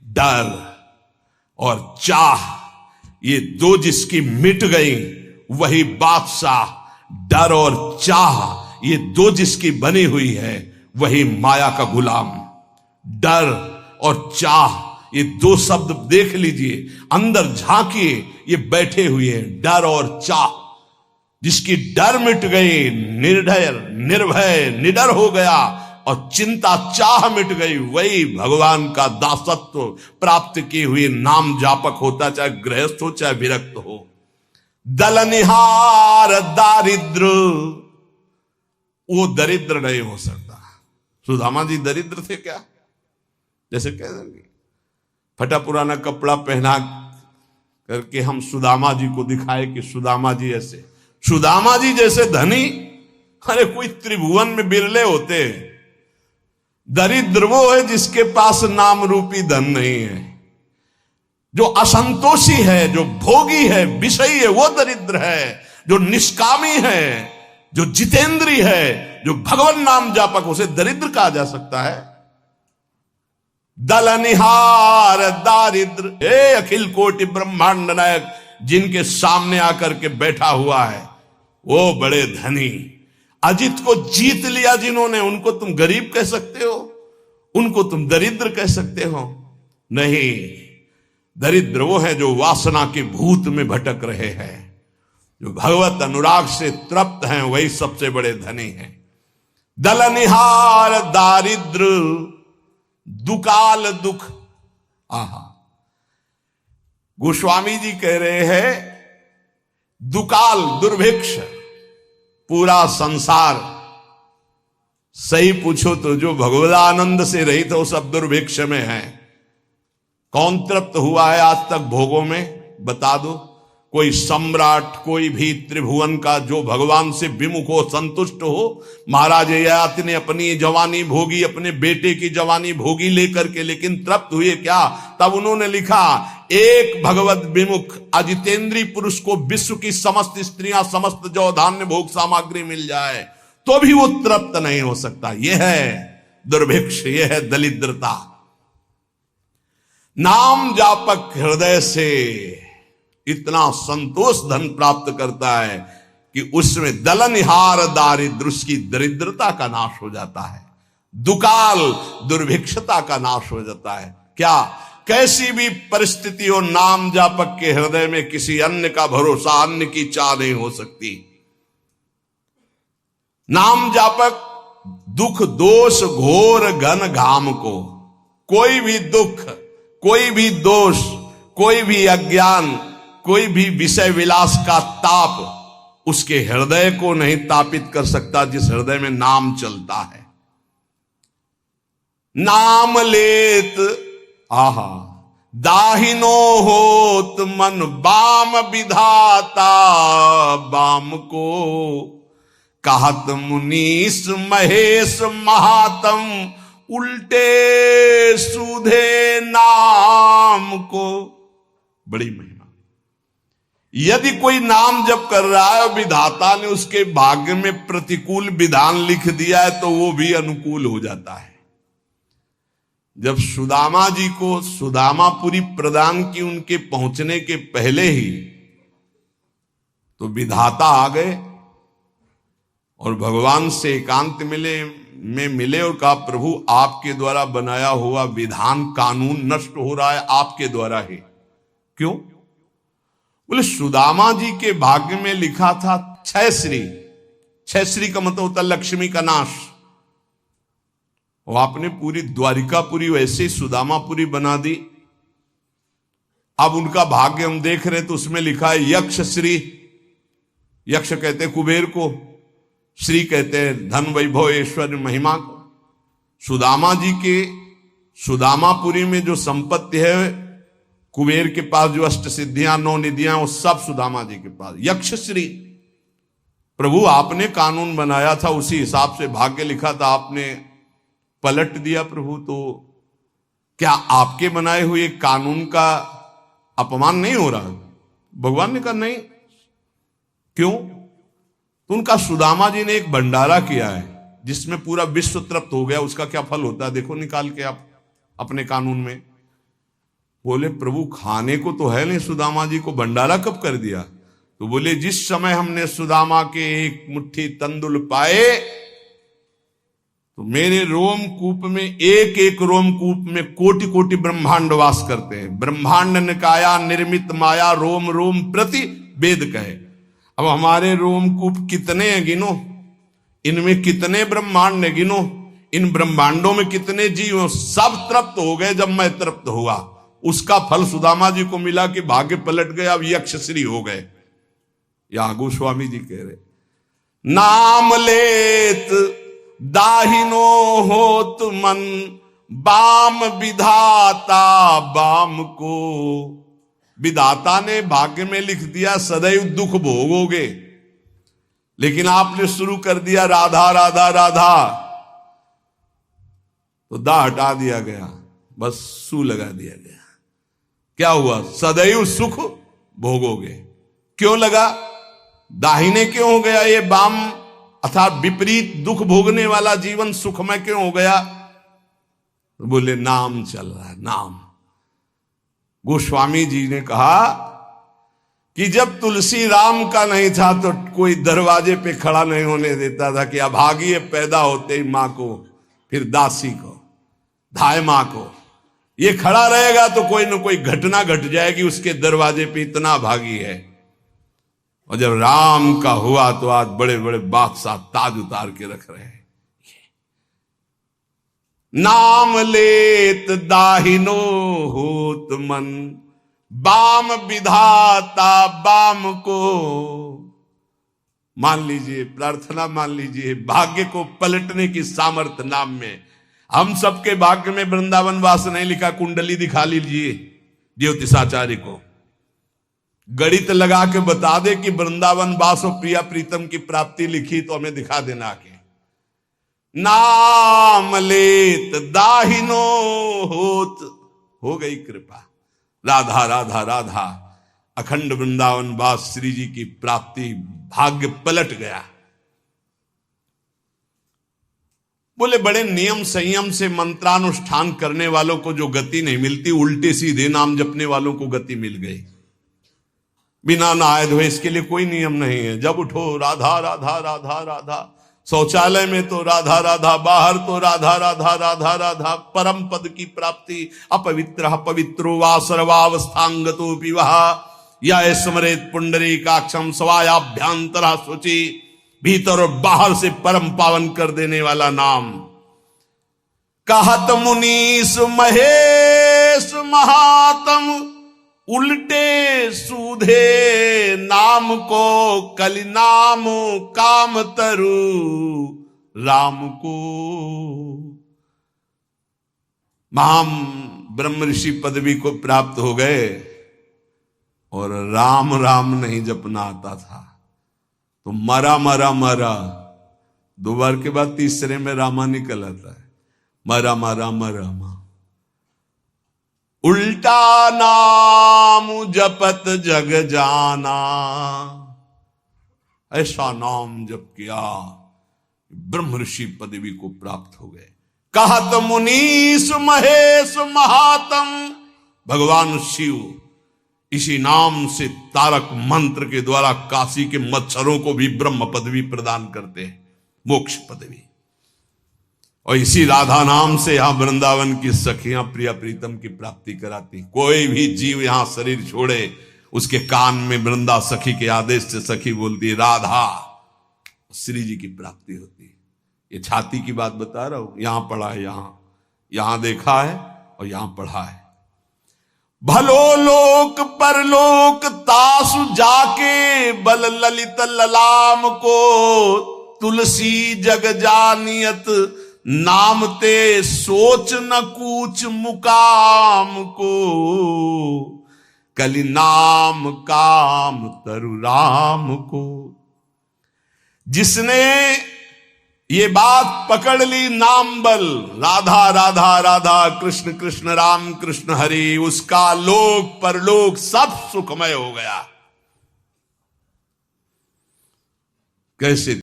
डर और चाह, ये दो जिसकी मिट गई वही बादशाह। डर और चाह, ये दो जिसकी बनी हुई है वही माया का गुलाम। डर और चाह, ये दो शब्द देख लीजिए, अंदर झांकिए, ये बैठे हुए हैं। डर और चाह, जिसकी डर मिट गई, निर्भय निर्भय निडर हो गया, और चिंता चाह मिट गई, वही भगवान का दासत्व प्राप्त किए हुए नाम जापक होता, चाहे गृहस्थ हो चाहे विरक्त हो। दलनिहार दारिद्र, वो दरिद्र नहीं हो सकता। सुदामा जी दरिद्र थे क्या? जैसे कह देंगे फटा पुराना कपड़ा पहना करके हम सुदामा जी को दिखाए कि सुदामा जी ऐसे, सुदामा जी जैसे धनी, अरे कोई त्रिभुवन में बिरले होते हैं। दरिद्र वो है जिसके पास नाम रूपी धन नहीं है, जो असंतोषी है, जो भोगी है, विषयी है, वो दरिद्र है। जो निष्कामी है, जो जितेंद्री है, जो भगवान नाम जापक, उसे दरिद्र कहा जा सकता है। दलनिहार दारिद्र, हे अखिल कोटि ब्रह्मांड नायक, जिनके सामने आकर के बैठा हुआ है वो बड़े धनी। अजित को जीत लिया जिन्होंने, उनको तुम गरीब कह सकते हो? उनको तुम दरिद्र कह सकते हो? नहीं, दरिद्र वो है जो वासना के भूत में भटक रहे हैं, जो भगवत अनुराग से तृप्त हैं, वही सबसे बड़े धनी हैं। दलनिहार दारिद्र, दुकाल दुख। आहा, गोस्वामी जी कह रहे हैं दुकाल दुर्भिक्ष, पूरा संसार सही पूछो तो जो भगवदानंद से रहित हो सब दुर्भिक्ष में है। कौन तृप्त हुआ है आज तक भोगों में? बता दो। कोई सम्राट, कोई भी त्रिभुवन का जो भगवान से विमुख हो, संतुष्ट हो। महाराज ययाति ने अपनी जवानी भोगी, अपने बेटे की जवानी भोगी लेकर के, लेकिन तृप्त हुए क्या? तब उन्होंने लिखा, एक भगवत विमुख अजितेंद्री पुरुष को विश्व की समस्त स्त्रियां, समस्त जो धान्य भोग सामग्री मिल जाए तो भी वो तृप्त नहीं हो सकता। यह है दुर्भिक्ष, यह है दरिद्रता। नाम जापक हृदय से इतना संतोष धन प्राप्त करता है कि उसमें दलनिहार दारिद्र, उसकी दरिद्रता का नाश हो जाता है। दुकाल दुर्भिक्षता का नाश हो जाता है। क्या? कैसी भी परिस्थिति हो, नाम जापक के हृदय में किसी अन्य का भरोसा, अन्य की चाह नहीं हो सकती। नाम जापक दुख दोष घोर घन घाम को, कोई भी दुख, कोई भी दोष, कोई भी अज्ञान, कोई भी विषय विलास का ताप उसके हृदय को नहीं तापित कर सकता, जिस हृदय में नाम चलता है। नाम लेत आहा दाहिनो होत मन बाम विधाता, बाम को कहत मुनीस महेश महात्म, उल्टे सूधे नाम को। बड़ी महिमा। यदि कोई नाम जप कर रहा है और विधाता ने उसके भाग्य में प्रतिकूल विधान लिख दिया है तो वो भी अनुकूल हो जाता है। जब सुदामा जी को सुदामापुरी प्रदान की उनके पहुंचने के पहले ही, तो विधाता आ गए और भगवान से एकांत मिले और कहा, प्रभु आपके द्वारा बनाया हुआ विधान कानून नष्ट हो रहा है आपके द्वारा ही। क्यों? बोले सुदामा जी के भाग्य में लिखा था छह श्री। छह श्री का मतलब होता लक्ष्मी का नाश। और आपने पूरी द्वारिकापुरी वैसे ही सुदामापुरी बना दी। अब उनका भाग्य हम देख रहे तो उसमें लिखा है यक्ष श्री। यक्ष कहते हैं कुबेर को, श्री कहते हैं धन वैभव ऐश्वर्य महिमा को। सुदामा जी के सुदामापुरी में जो संपत्ति है, कुबेर के पास जो अष्ट सिद्धियां, नौ निधियां, वो सब सुदामा जी के पास। यक्ष श्री। प्रभु आपने कानून बनाया था, उसी हिसाब से भाग्य लिखा था, आपने पलट दिया प्रभु, तो क्या आपके बनाए हुए कानून का अपमान नहीं हो रहा? भगवान ने कहा नहीं। क्यों? तो उनका सुदामा जी ने एक भंडारा किया है जिसमें पूरा विश्व तृप्त हो गया। उसका क्या फल होता है देखो निकाल के आप अपने कानून में। बोले प्रभु खाने को तो है नहीं, सुदामा जी को भंडारा कब कर दिया? तो बोले जिस समय हमने सुदामा के एक मुट्ठी तंदुल पाए तो मेरे रोमकूप में, एक एक रोमकूप में कोटि कोटि ब्रह्मांड वास करते हैं। ब्रह्मांड निकाया निर्मित माया रोम रोम प्रति वेद कहे। अब हमारे रोमकूप कितने हैं गिनो, इनमें कितने ब्रह्मांड है गिनो, इन ब्रह्मांडों में कितने जीव, सब तृप्त हो गए। जब मैं तृप्त हुआ उसका फल सुदामा जी को मिला कि भाग्य पलट गया, अब यक्षश्री हो गए। या गोस्वामी जी कह रहे नाम लेत दाहिनो होत मन, बाम विधाता बाम को। विधाता ने भाग्य में लिख दिया सदैव दुख भोगोगे, लेकिन आपने शुरू कर दिया राधा राधा राधा, तो दा हटा दिया गया, बस सू लगा दिया गया। क्या हुआ? सदैव सुख भोगोगे। क्यों लगा? दाहिने क्यों हो गया ये बाम, अर्थात विपरीत दुख भोगने वाला जीवन सुखमय क्यों हो गया? बोले नाम चल रहा है, नाम। गोस्वामी जी ने कहा कि जब तुलसी राम का नहीं था तो कोई दरवाजे पे खड़ा नहीं होने देता था कि अभागी पैदा होते ही मां को, फिर दासी को, धाय मां को, ये खड़ा रहेगा तो कोई न कोई घटना घट जाएगी उसके दरवाजे पे, इतना भागी है। और जब राम का हुआ तो आज बड़े बड़े बादशाह ताज उतार के रख रहे हैं। नाम लेत दाहिनो होत मन, बाम विधाता बाम को। मान लीजिए, प्रार्थना मान लीजिए, भाग्य को पलटने की सामर्थ्य नाम में। हम सबके भाग्य में वृंदावन वास नहीं लिखा, कुंडली दिखा लीजिए ज्योतिषाचार्य को, गणित लगा के बता दे कि वृंदावन वास और प्रिया प्रीतम की प्राप्ति लिखी तो हमें दिखा देना आके। नाम लेत दाहिनो होत, हो गई कृपा, राधा राधा राधा, अखंड वृंदावन वास श्री जी की प्राप्ति, भाग्य पलट गया। बोले बड़े नियम संयम से मंत्रानुष्ठान करने वालों को जो गति नहीं मिलती, उल्टे सीधे नाम जपने वालों को गति मिल गई। बिना नहाए धोए, इसके लिए कोई नियम नहीं है। जब उठो राधा राधा राधा राधा, शौचालय में तो राधा राधा, बाहर तो राधा राधा राधा राधा। परम पद की प्राप्ति अपवित्र पवित्रो वा सर्वावस्थांगतो विवाह, या स्मरेत पुंडरीकाक्षम स्वायाभ्यांतरा शुचि। भीतर और बाहर से परम पावन कर देने वाला नाम। कहत मुनीस महेश महात्म, उल्टे सूधे नाम को, कलि नाम काम तरु राम को। महाम ब्रह्म ऋषि पदवी को प्राप्त हो गए और राम राम नहीं जपना आता था तो मरा मरा मरा, दो बार के बाद तीसरे में रामा निकल आता है, मरा मरा मरा मा। उल्टा नाम जपत जग जाना, ऐसा नाम जप किया ब्रह्म ऋषि पदवी को प्राप्त हो गए। कहत मुनीस महेश महात्म, भगवान शिव इसी नाम से तारक मंत्र के द्वारा काशी के मच्छरों को भी ब्रह्म पदवी प्रदान करते हैं, मोक्ष पदवी। और इसी राधा नाम से यहां वृंदावन की सखियां प्रिया प्रीतम की प्राप्ति कराती। कोई भी जीव यहां शरीर छोड़े, उसके कान में वृंदा सखी के आदेश से सखी बोलती राधा, श्री जी की प्राप्ति होती है। ये छाती की बात बता रहा हूं, यहां पढ़ा है, यहां देखा है और यहां पढ़ा है। भलो लोक परलोक तासु जाके, बल ललित ललाम को। तुलसी जग जानियत नाम ते, सोच न कूच मुकाम को। कलि नाम काम तरु राम को। जिसने ये बात पकड़ ली, नाम बल, राधा राधा राधा, कृष्ण कृष्ण राम कृष्ण हरि, उसका लोक परलोक सब सुखमय हो गया। कैसे?